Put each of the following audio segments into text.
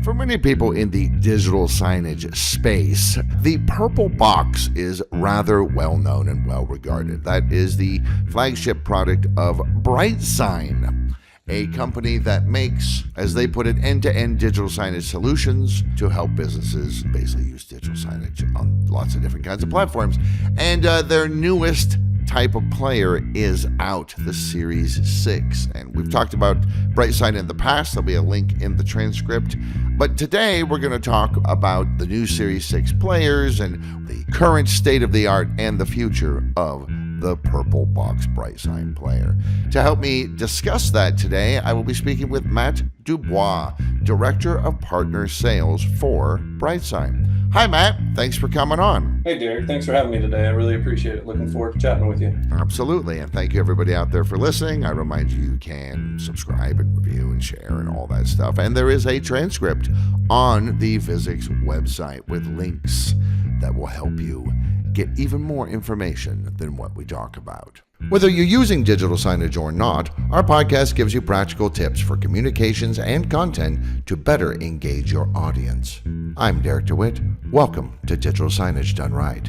For many people in the digital signage space, the purple box is rather well known and well regarded. That is the flagship product of BrightSign, a company that makes, as they put it, end-to-end digital signage solutions to help businesses basically use digital signage on lots of different kinds of platforms. And their newest type of player is out, the Series 6. And we've talked about BrightSign in the past. There'll be a link in the transcript. But today we're going to talk about the new Series 6 players and the current state of the art and the future of the purple box BrightSign player. To help me discuss that today, I will be speaking with Matt DuBois, Director of Partner Sales for BrightSign. Hi, Matt. Thanks for coming on. Hey, Derek. Thanks for having me today. I really appreciate it. Looking forward to chatting with you. Absolutely. And thank you, everybody out there, for listening. I remind you can subscribe and review and share and all that stuff. And there is a transcript on the Physics website with links that will help you get even more information than what we talk about. Whether you're using digital signage or not, our podcast gives you practical tips for communications and content to better engage your audience. I'm Derek DeWitt. Welcome to Digital Signage Done Right.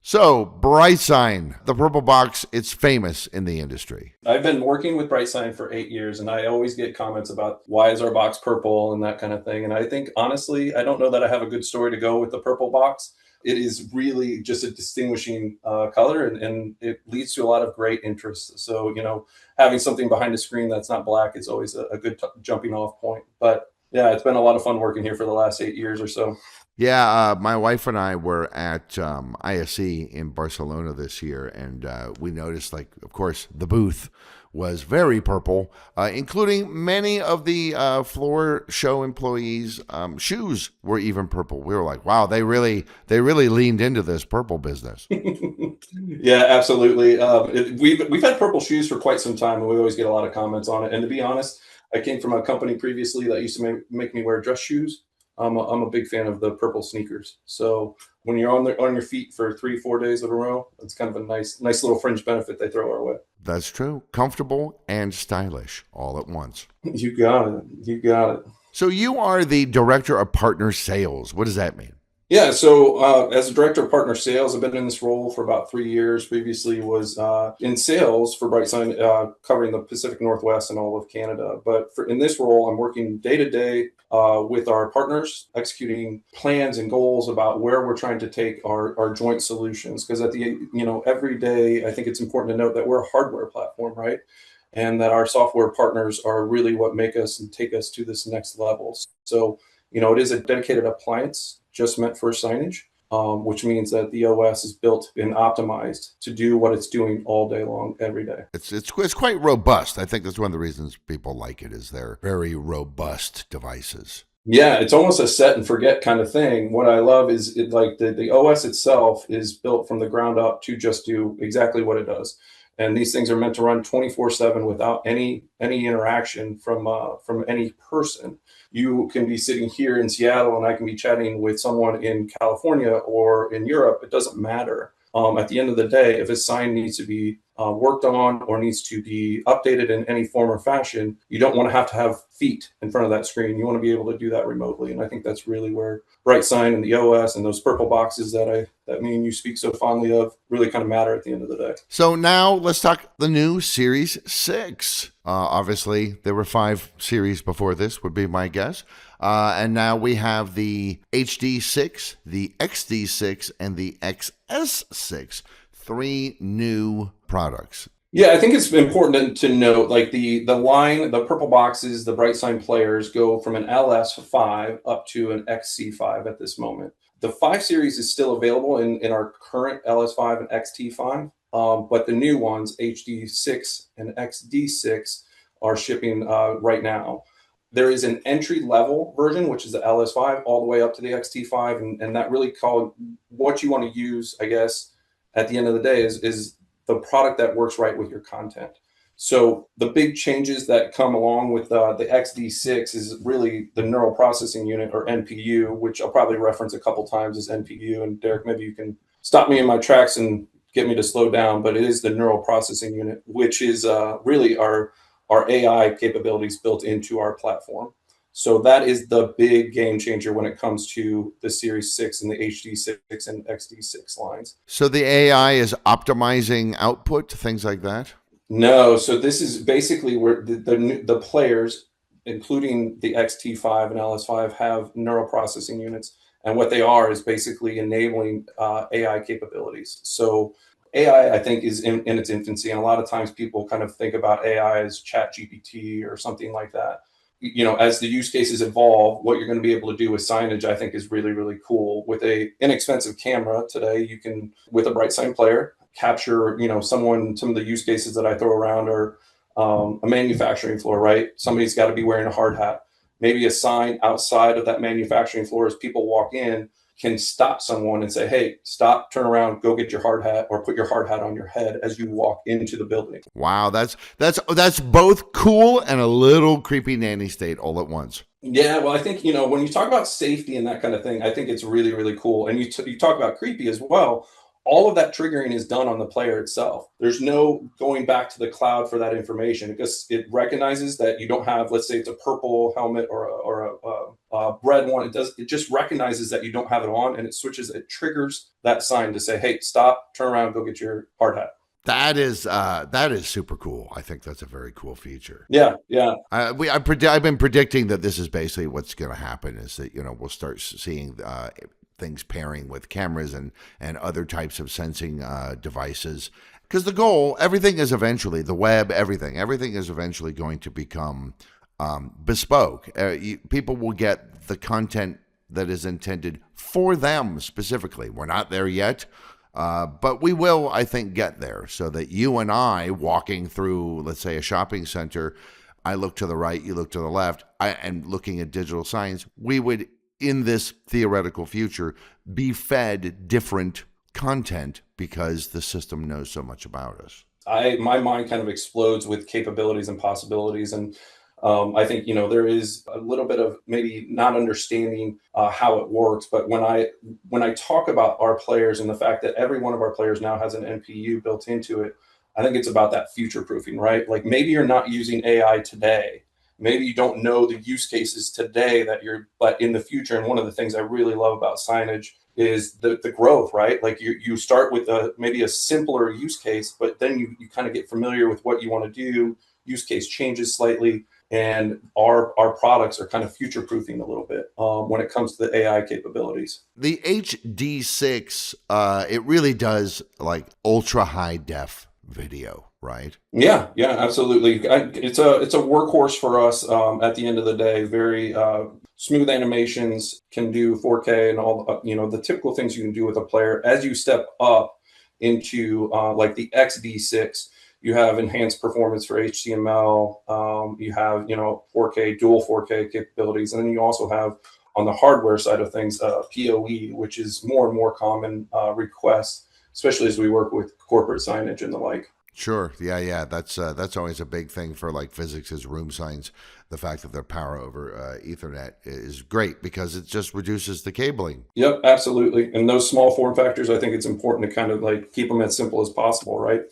So, BrightSign, the purple box, it's famous in the industry. I've been working with BrightSign for 8 years, and I always get comments about why is our box purple and that kind of thing. And I think, honestly, I don't know that I have a good story to go with the purple box. It is really just a distinguishing color, and it leads to a lot of great interest. So, having something behind a screen that's not black is always a good jumping off point. But yeah, it's been a lot of fun working here for the last 8 years or so. Yeah, my wife and I were at ISE in Barcelona this year, and we noticed, of course, the booth was very purple, including many of the floor show employees' shoes were even purple. We were like, wow, they really leaned into this purple business. Yeah, absolutely. We've had purple shoes for quite some time, and we always get a lot of comments on it. And to be honest, I came from a company previously that used to make me wear dress shoes. I'm a big fan of the purple sneakers. So when you're on your feet for 3-4 days in a row, it's kind of a nice little fringe benefit they throw our way. That's true. Comfortable and stylish all at once. You got it. So you are the Director of Partner Sales. What does that mean? Yeah, so as a Director of Partner Sales, I've been in this role for about 3 years. Previously was in sales for BrightSign, covering the Pacific Northwest and all of Canada. But in this role, I'm working day to day with our partners, executing plans and goals about where we're trying to take our joint solutions. Because every day, I think it's important to note that we're a hardware platform, right? And that our software partners are really what make us and take us to this next level. So, it is a dedicated appliance just meant for signage, which means that the OS is built and optimized to do what it's doing all day long, every day. It's quite robust. I think that's one of the reasons people like it, is they're very robust devices. Yeah, it's almost a set and forget kind of thing. What I love is the OS itself is built from the ground up to just do exactly what it does. And these things are meant to run 24/7 without any interaction from any person. You can be sitting here in Seattle and I can be chatting with someone in California or in Europe. It doesn't matter. At the end of the day, if a sign needs to be worked on or needs to be updated in any form or fashion, you don't want to have feet in front of that screen. You want to be able to do that remotely. And I think that's really where BrightSign and the OS and those purple boxes that me and you speak so fondly of really kind of matter at the end of the day. So now let's talk the new Series 6. Obviously, there were 5 series before this, would be my guess. And now we have the HD6, the XD6, and the XS6. 3 new products. Yeah, I think it's important to note, the line, the purple boxes, the BrightSign players go from an LS5 up to an XC5 at this moment. The 5 series is still available in our current LS5 and XT5, but the new ones, HD6 and XD6, are shipping right now. There is an entry-level version, which is the LS5, all the way up to the XT5, and that really called what you want to use, I guess, at the end of the day is the product that works right with your content. So the big changes that come along with the XD6 is really the neural processing unit, or NPU, which I'll probably reference a couple times as NPU. And Derek, maybe you can stop me in my tracks and get me to slow down, but it is the neural processing unit, which is really our AI capabilities built into our platform. So that is the big game changer when it comes to the Series 6 and the HD6 and XD6 lines. So the AI is optimizing output, things like that? No, so this is basically where the players, including the XT5 and LS5, have neural processing units, and what they are is basically enabling AI capabilities. So AI, I think, is in its infancy, and a lot of times people kind of think about AI as Chat GPT or something like that. As the use cases evolve, what you're going to be able to do with signage, I think, is really, really cool. With a inexpensive camera today, you can, with a BrightSign player, capture, some of the use cases that I throw around are a manufacturing floor, right? Somebody's got to be wearing a hard hat. Maybe a sign outside of that manufacturing floor as people walk in can stop someone and say, hey, stop, turn around, go get your hard hat, or put your hard hat on your head as you walk into the building. Wow, that's both cool and a little creepy nanny state all at once. Yeah, well, I think, when you talk about safety and that kind of thing, I think it's really, really cool. And you talk about creepy as well. All of that triggering is done on the player itself. There's no going back to the cloud for that information because it recognizes that you don't have, let's say it's a purple helmet or a red one. It just recognizes that you don't have it on, and it triggers that sign to say, hey, stop, turn around, go get your hard hat. That is super cool. I think that's a very cool feature. Yeah. I've been predicting that this is basically what's going to happen. Is that we'll start seeing things pairing with cameras and other types of sensing devices. Because the goal, everything is eventually the web. Everything is eventually going to become bespoke. People will get the content that is intended for them specifically. We're not there yet. But we will, I think, get there so that you and I walking through, let's say, a shopping center, I look to the right, you look to the left, and looking at digital signs, we would, in this theoretical future, be fed different content because the system knows so much about us. My mind kind of explodes with capabilities and possibilities. And I think, there is a little bit of maybe not understanding how it works. But when I talk about our players and the fact that every one of our players now has an NPU built into it, I think it's about that future proofing, right? Like maybe you're not using AI today. Maybe you don't know the use cases today but in the future. And one of the things I really love about signage is the growth, right? Like you start with maybe a simpler use case, but then you kind of get familiar with what you want to do. Use case changes slightly. And our products are kind of future-proofing a little bit when it comes to the AI capabilities. The HD6, it really does like ultra high def video, right? Yeah, absolutely. It's a workhorse for us. At the end of the day, very smooth animations, can do 4K and all the typical things you can do with a player. As you step up into like the XD6. You have enhanced performance for HTML. You have, 4K, dual 4K capabilities. And then you also have, on the hardware side of things, PoE, which is more and more common request, especially as we work with corporate signage and the like. Sure. Yeah. That's always a big thing for like physics' room signs. The fact that they're power over Ethernet is great because it just reduces the cabling. Yep, absolutely. And those small form factors, I think it's important to kind of like keep them as simple as possible, right?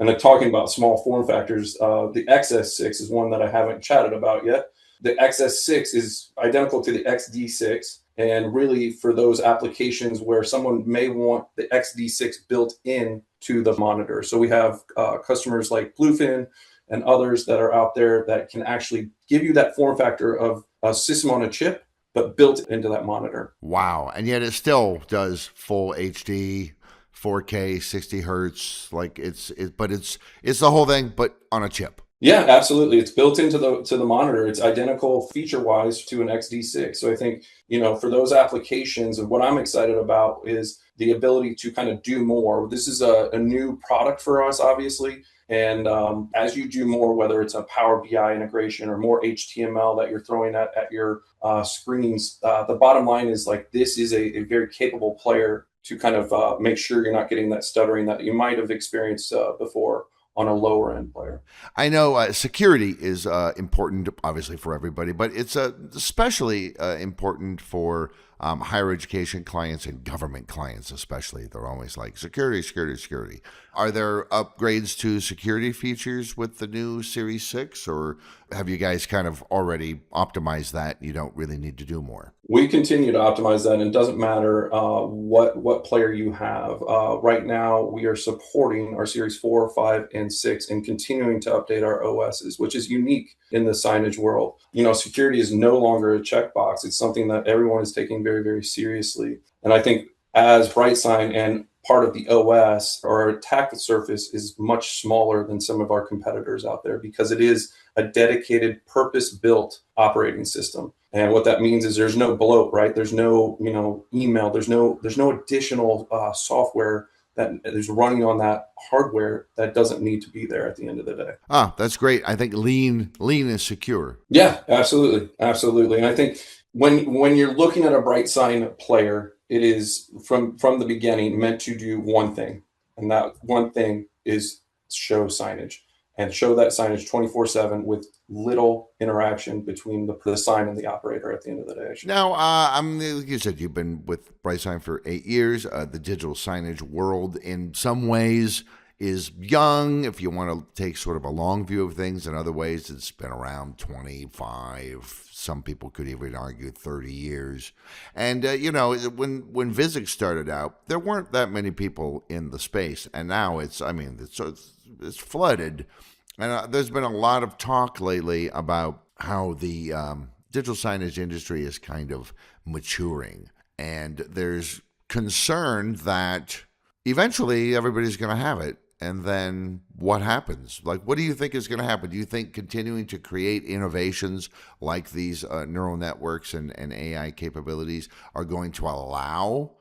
And then talking about small form factors, the XS6 is one that I haven't chatted about yet. The XS6 is identical to the XD6. And really for those applications where someone may want the XD6 built in to the monitor. So we have customers like Bluefin and others that are out there that can actually give you that form factor of a system on a chip, but built into that monitor. Wow. And yet it still does full HD, 4K, 60 hertz, like it's the whole thing, but on a chip. Yeah, absolutely. It's built into the monitor. It's identical feature wise to an XD6. So I think, for those applications, and what I'm excited about is the ability to kind of do more. This is a new product for us, obviously. And as you do more, whether it's a Power BI integration or more HTML that you're throwing at your screens, the bottom line is like this is a very capable player to kind of make sure you're not getting that stuttering that you might have experienced before on a lower end player. I know security is important, obviously, for everybody, but it's especially important for higher education clients and government clients, especially. They're always like security, security, security. Are there upgrades to security features with the new Series 6, or have you guys kind of already optimized that? You don't really need to do more. We continue to optimize that, and it doesn't matter what player you have. Right now, we are supporting our Series 4, 5, and 6 and continuing to update our OSs, which is unique in the signage world. Security is no longer a checkbox. It's something that everyone is taking very, very seriously. And I think as BrightSign and part of the OS, our attack surface is much smaller than some of our competitors out there because it is a dedicated, purpose-built operating system. And what that means is there's no bloat, right? There's no, email. There's no additional software that is running on that hardware that doesn't need to be there at the end of the day. That's great. I think lean is secure. Yeah, absolutely, absolutely. And I think when you're looking at a BrightSign player, it is from the beginning meant to do one thing, and that one thing is show signage. And show that signage 24/7 with little interaction between the sign and the operator at the end of the day. Now, like you said, you've been with BrightSign for 8 years. The digital signage world, in some ways, is young. If you want to take sort of a long view of things, in other ways, it's been around 25. Some people could even argue 30 years. And when Vuzix started out, there weren't that many people in the space, and now it's flooded. And there's been a lot of talk lately about how the digital signage industry is kind of maturing. And there's concern that eventually everybody's going to have it. And then what happens? Like, what do you think is going to happen? Do you think continuing to create innovations like these neural networks and AI capabilities are going to allow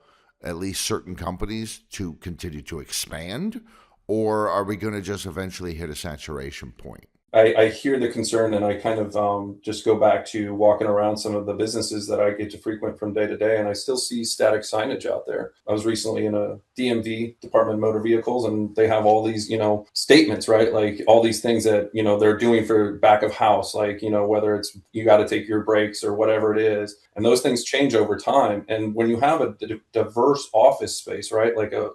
at least certain companies to continue to expand? Or are we going to just eventually hit a saturation point? I hear the concern, and I kind of just go back to walking around some of the businesses that I get to frequent from day to day, and I still see static signage out there. I was recently in a DMV, Department of Motor Vehicles, and they have all these, statements, right? Like all these things that, they're doing for back of house, like, whether it's you got to take your breaks or whatever it is. And those things change over time. And when you have a diverse office space, right? Like a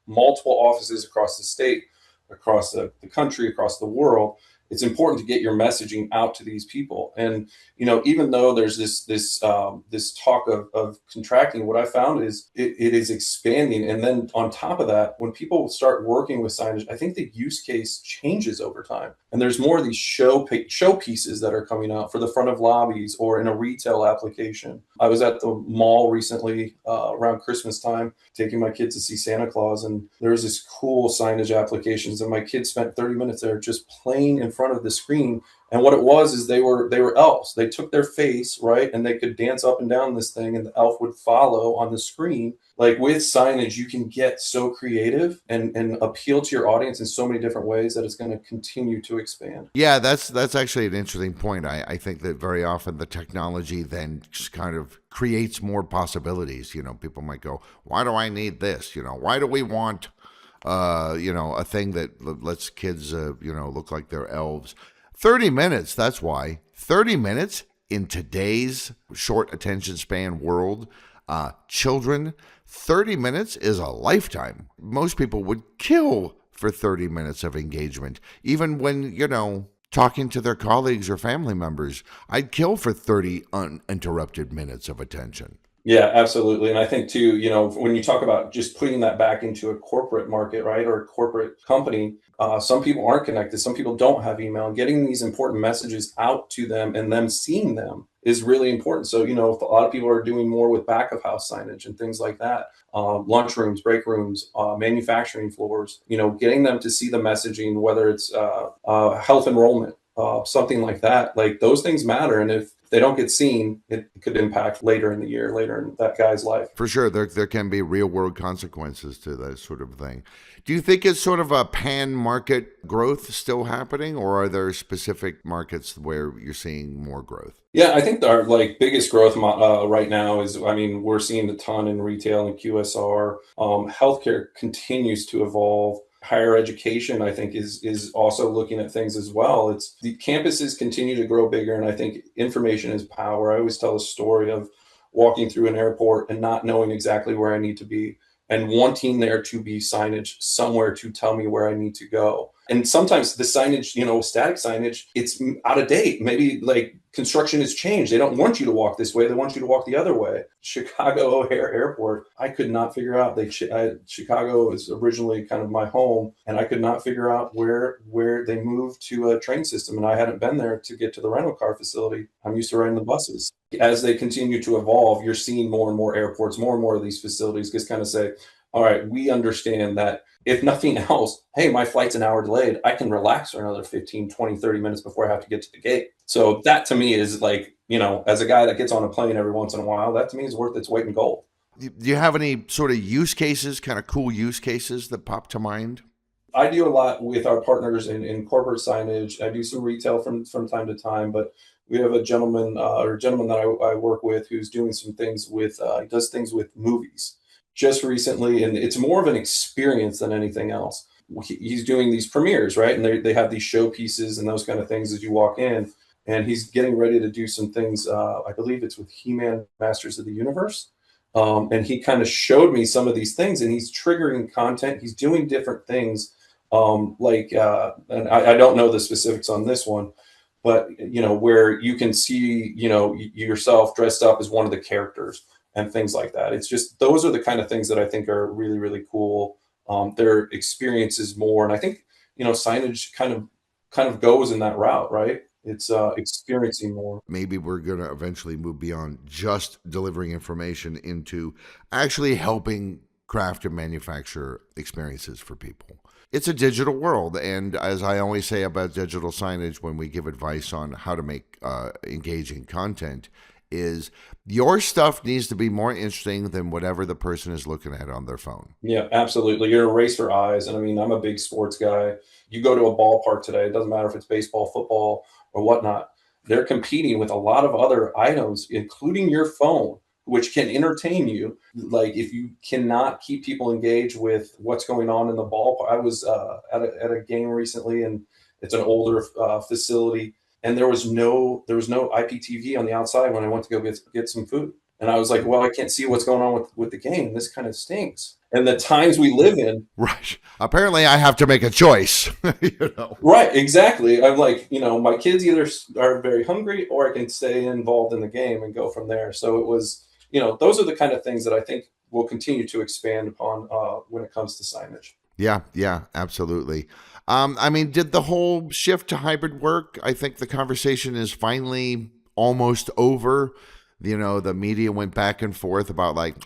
multiple offices across the state, across the country, across the world, it's important to get your messaging out to these people. And even though there's this talk of contracting, what I found is it is expanding. And then on top of that, when people start working with signage, I think the use case changes over time. And there's more of these show pieces that are coming out for the front of lobbies or in a retail application. I was at the mall recently around Christmas time, taking my kids to see Santa Claus, and there was this cool signage applications, and my kids spent 30 minutes there just playing in front of the screen. And what it was is they were elves. They took their face, right, and they could dance up and down this thing, and the elf would follow on the screen. Like with signage, you can get so creative and appeal to your audience in so many different ways that it's going to continue to expand. Yeah, that's actually an interesting point. I think that very often the technology then just kind of creates more possibilities. People might go, why do I need this? Why do we want, a thing that lets kids, look like they're elves? 30 minutes, that's why. 30 minutes in today's short attention span world, children, 30 minutes is a lifetime. Most people would kill for 30 minutes of engagement. Even when, talking to their colleagues or family members, I'd kill for 30 uninterrupted minutes of attention. Yeah, absolutely. And I think too, when you talk about just putting that back into a corporate market, right, or a corporate company, some people aren't connected. Some people don't have email. And getting these important messages out to them and them seeing them is really important. So, if a lot of people are doing more with back of house signage and things like that, lunch rooms, break rooms, manufacturing floors, getting them to see the messaging, whether it's health enrollment, something like that, like those things matter. And if they don't get seen, it could impact later in the year, later in that guy's life. For sure. There can be real world consequences to that sort of thing. Do you think it's sort of a pan market growth still happening, or are there specific markets where you're seeing more growth? Yeah, I think our biggest growth right now is, we're seeing a ton in retail and QSR. Healthcare continues to evolve. Higher education, I think, is also looking at things as well. It's the campuses continue to grow bigger, and I think information is power. I always tell a story of walking through an airport and not knowing exactly where I need to be and wanting there to be signage somewhere to tell me where I need to go. And sometimes the signage, static signage, it's out of date. Maybe like construction has changed. They don't want you to walk this way. They want you to walk the other way. Chicago O'Hare Airport, I could not figure out. Chicago is originally kind of my home, and I could not figure out where they moved to a train system. And I hadn't been there to get to the rental car facility. I'm used to riding the buses. As they continue to evolve, you're seeing more and more airports, more and more of these facilities just kind of say, all right, we understand that if nothing else, hey, my flight's an hour delayed. I can relax for another 15, 20, 30 minutes before I have to get to the gate. So that to me is like, as a guy that gets on a plane every once in a while, that to me is worth its weight in gold. Do you have any sort of use cases, kind of cool use cases that pop to mind? I do a lot with our partners in corporate signage. I do some retail from time to time, but we have a gentleman that I work with who's doing some things with, he does things with movies just recently, and it's more of an experience than anything else. He's doing these premieres, right? And they have these showpieces and those kind of things as you walk in, and he's getting ready to do some things. I believe it's with He-Man Masters of the Universe. And he kind of showed me some of these things, and he's triggering content. He's doing different things. And I don't know the specifics on this one, but where you can see yourself dressed up as one of the characters and things like that. It's just those are the kind of things that I think are really, really cool. Their experiences more, and I think signage kind of goes in that route, right? It's experiencing more. Maybe we're going to eventually move beyond just delivering information into actually helping craft and manufacture experiences for people. It's a digital world, and as I always say about digital signage when we give advice on how to make engaging content, is your stuff needs to be more interesting than whatever the person is looking at on their phone. Yeah, absolutely. You're a race for eyes. And I mean, I'm a big sports guy. You go to a ballpark today, it doesn't matter if it's baseball, football, or whatnot. They're competing with a lot of other items, including your phone, which can entertain you. Like if you cannot keep people engaged with what's going on in the ballpark. I was at a game recently, and it's an older facility. And there was no IPTV on the outside when I went to go get some food. And I was like, well, I can't see what's going on with the game. This kind of stinks. And the times we live in. Right. Apparently I have to make a choice. Right, exactly. I'm like, my kids either are very hungry or I can stay involved in the game and go from there. So it was, those are the kind of things that I think will continue to expand upon when it comes to signage. Yeah, absolutely. Did the whole shift to hybrid work? I think the conversation is finally almost over. The media went back and forth about like,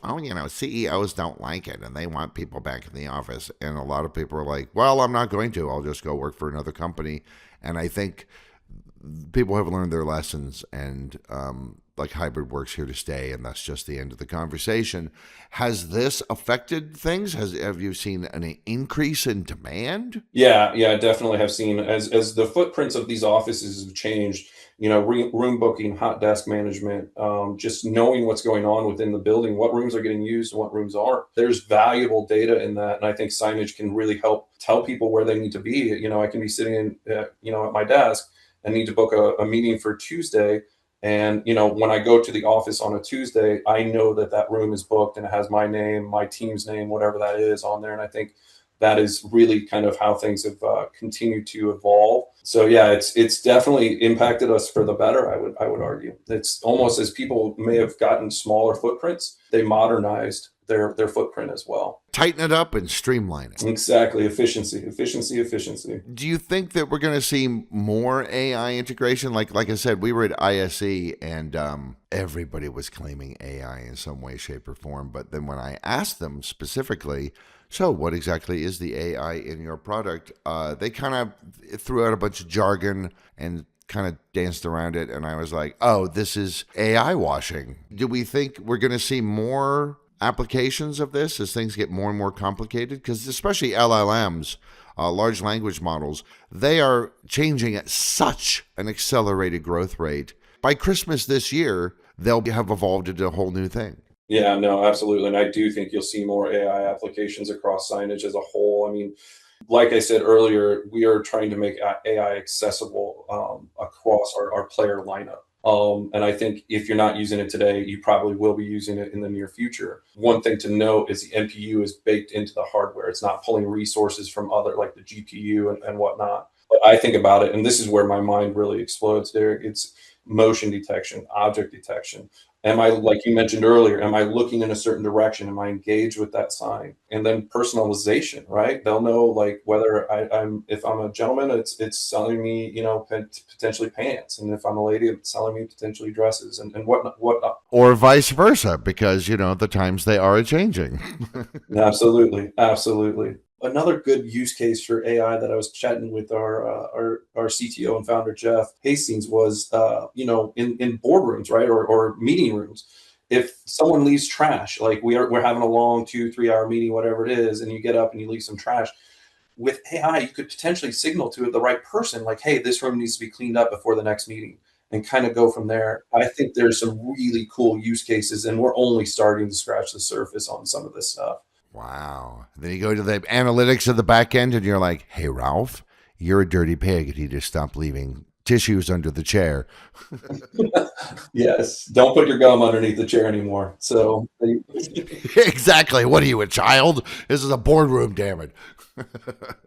CEOs don't like it and they want people back in the office. And a lot of people are like, well, I'm not going to. I'll just go work for another company. And I think people have learned their lessons, and hybrid work's here to stay, and that's just the end of the conversation. Has this affected things? Have you seen an increase in demand? Yeah, I definitely have seen as the footprints of these offices have changed. Room booking, hot desk management, just knowing what's going on within the building, what rooms are getting used and what rooms aren't. There's valuable data in that, and I think signage can really help tell people where they need to be. I can be sitting in, at my desk and need to book a meeting for Tuesday. And, when I go to the office on a Tuesday, I know that room is booked and it has my name, my team's name, whatever that is on there. And I think that is really kind of how things have continued to evolve. So yeah, it's definitely impacted us for the better. I would argue it's almost as people may have gotten smaller footprints, they modernized their footprint as well. Tighten it up and streamline it. Exactly. Efficiency. Do you think that we're going to see more AI integration? Like I said, we were at ISE and everybody was claiming AI in some way, shape, or form. But then when I asked them specifically, so what exactly is the AI in your product? They kind of threw out a bunch of jargon and kind of danced around it. And I was like, oh, this is AI washing. Do we think we're going to see more applications of this as things get more and more complicated? Because especially LLMs, large language models, they are changing at such an accelerated growth rate. By Christmas this year, they'll have evolved into a whole new thing. Yeah, no, absolutely. And I do think you'll see more AI applications across signage as a whole. I mean, like I said earlier, we are trying to make AI accessible across our player lineup. And I think if you're not using it today, you probably will be using it in the near future. One thing to note is the NPU is baked into the hardware. It's not pulling resources from other, like the GPU and whatnot. But I think about it, and this is where my mind really explodes, Derek. It's motion detection, object detection. Am I, like you mentioned earlier, am I looking in a certain direction? Am I engaged with that sign? And then personalization, right? They'll know like whether if I'm a gentleman, it's selling me, potentially pants, and if I'm a lady, it's selling me potentially dresses and whatnot. Or vice versa, because, the times they are changing. Absolutely, absolutely. Another good use case for AI that I was chatting with our CTO and founder Jeff Hastings was, in boardrooms, right, or meeting rooms. If someone leaves trash, like we're having a long 2-3 hour meeting, whatever it is, and you get up and you leave some trash, with AI, you could potentially signal to the right person, like, hey, this room needs to be cleaned up before the next meeting, and kind of go from there. I think there's some really cool use cases, and we're only starting to scratch the surface on some of this stuff. Wow. Then you go to the analytics of the back end and you're like, hey, Ralph, you're a dirty pig and you just stop leaving tissues under the chair. Yes, don't put your gum underneath the chair anymore. So, Exactly. What are you, a child? This is a boardroom, damn it.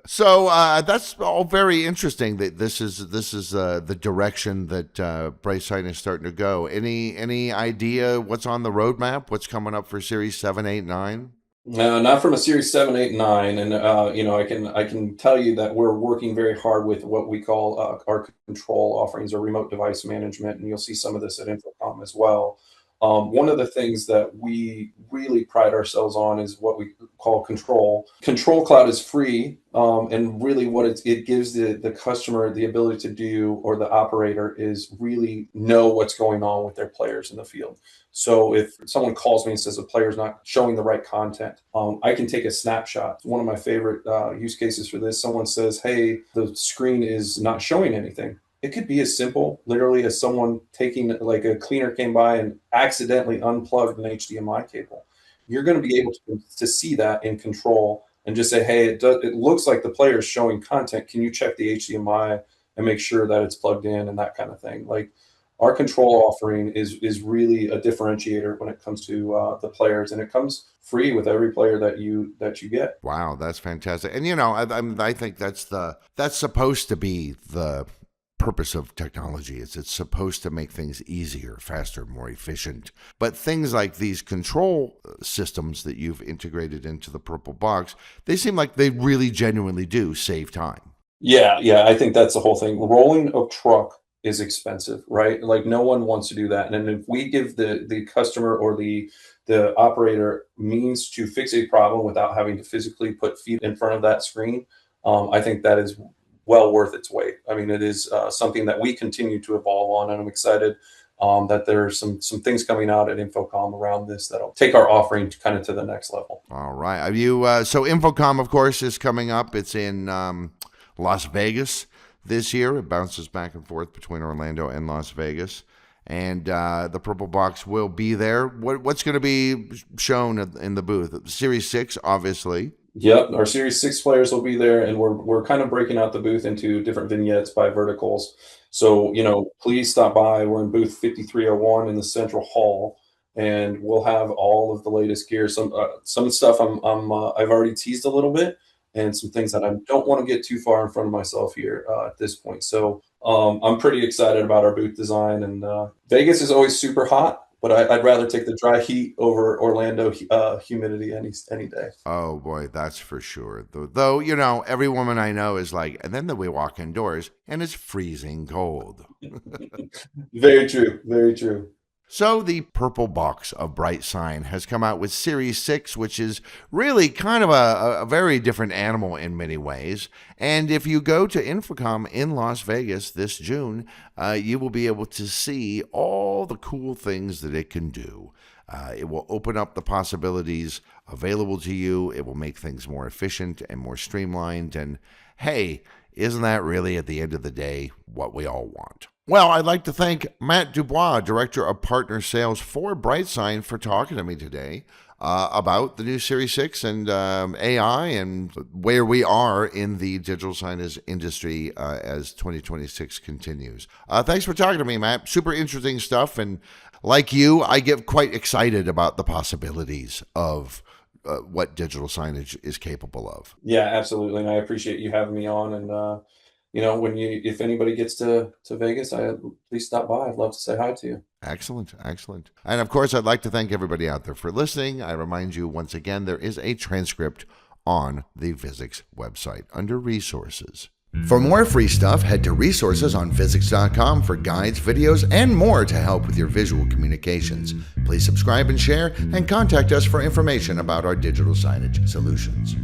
So that's all very interesting. That this is the direction that BrightSign is starting to go. Any idea what's on the roadmap? What's coming up for Series 7, 8, 9? no, not from a series 7, 8, 9. And I can tell you that we're working very hard with what we call our control offerings or remote device management, and you'll see some of this at Infocom as well. One of the things that we really pride ourselves on is what we call control. Control Cloud is free, and really what it gives the customer the ability to do, or the operator, is really know what's going on with their players in the field. So if someone calls me and says a player's not showing the right content, I can take a snapshot. One of my favorite use cases for this, someone says, hey, the screen is not showing anything. It could be as simple, literally, as someone taking, like, a cleaner came by and accidentally unplugged an HDMI cable. You're going to be able to see that in control and just say, hey, it looks like the player is showing content. Can you check the HDMI and make sure that it's plugged in, and that kind of thing? Like, our control offering is really a differentiator when it comes to the players, and it comes free with every player that you get. Wow, that's fantastic. And I think that's supposed to be the purpose of technology. It's supposed to make things easier, faster, more efficient. But things like these control systems that you've integrated into the Purple Box, they seem like they really genuinely do save time. Yeah, I think that's the whole thing. Rolling a truck is expensive, right? Like, no one wants to do that. And then if we give the customer or the operator means to fix a problem without having to physically put feet in front of that screen, I think that is well worth its weight. I mean, it is something that we continue to evolve on, and I'm excited that there's some things coming out at Infocom around this that'll take our offering to the next level. All right. Are you so Infocom, of course, is coming up. It's in Las Vegas this year. It bounces back and forth between Orlando and Las Vegas. And the Purple Box will be there. What's going to be shown in the booth? Series 6, obviously. Yep, our Series 6 players will be there, and we're kind of breaking out the booth into different vignettes by verticals. So, please stop by. We're in booth 5301 in the Central Hall, and we'll have all of the latest gear. Some stuff I've already teased a little bit, and some things that I don't want to get too far in front of myself here at this point. So I'm pretty excited about our booth design, and Vegas is always super hot, but I'd rather take the dry heat over Orlando humidity any day. Oh boy, that's for sure. Though, every woman I know is like, and then we walk indoors and it's freezing cold. Very true. Very true. So the Purple Box of BrightSign has come out with Series 6, which is really kind of a very different animal in many ways. And if you go to Infocom in Las Vegas this June, you will be able to see all the cool things that it can do. It will open up the possibilities available to you. It will make things more efficient and more streamlined. And hey, isn't that really, at the end of the day, what we all want? Well, I'd like to thank Matt DuBois, Director of Partner Sales for BrightSign, for talking to me today about the new Series 6 and AI and where we are in the digital signage industry as 2026 continues. Thanks for talking to me, Matt. Super interesting stuff. And like you, I get quite excited about the possibilities of what digital signage is capable of. Yeah, absolutely. And I appreciate you having me on. And, if anybody gets to Vegas, please stop by. I'd love to say hi to you. Excellent. And of course, I'd like to thank everybody out there for listening. I remind you once again, there is a transcript on the Vuzix website under resources. For more free stuff, head to resources on Vuzix.com for guides, videos, and more to help with your visual communications. Please subscribe and share, and contact us for information about our digital signage solutions.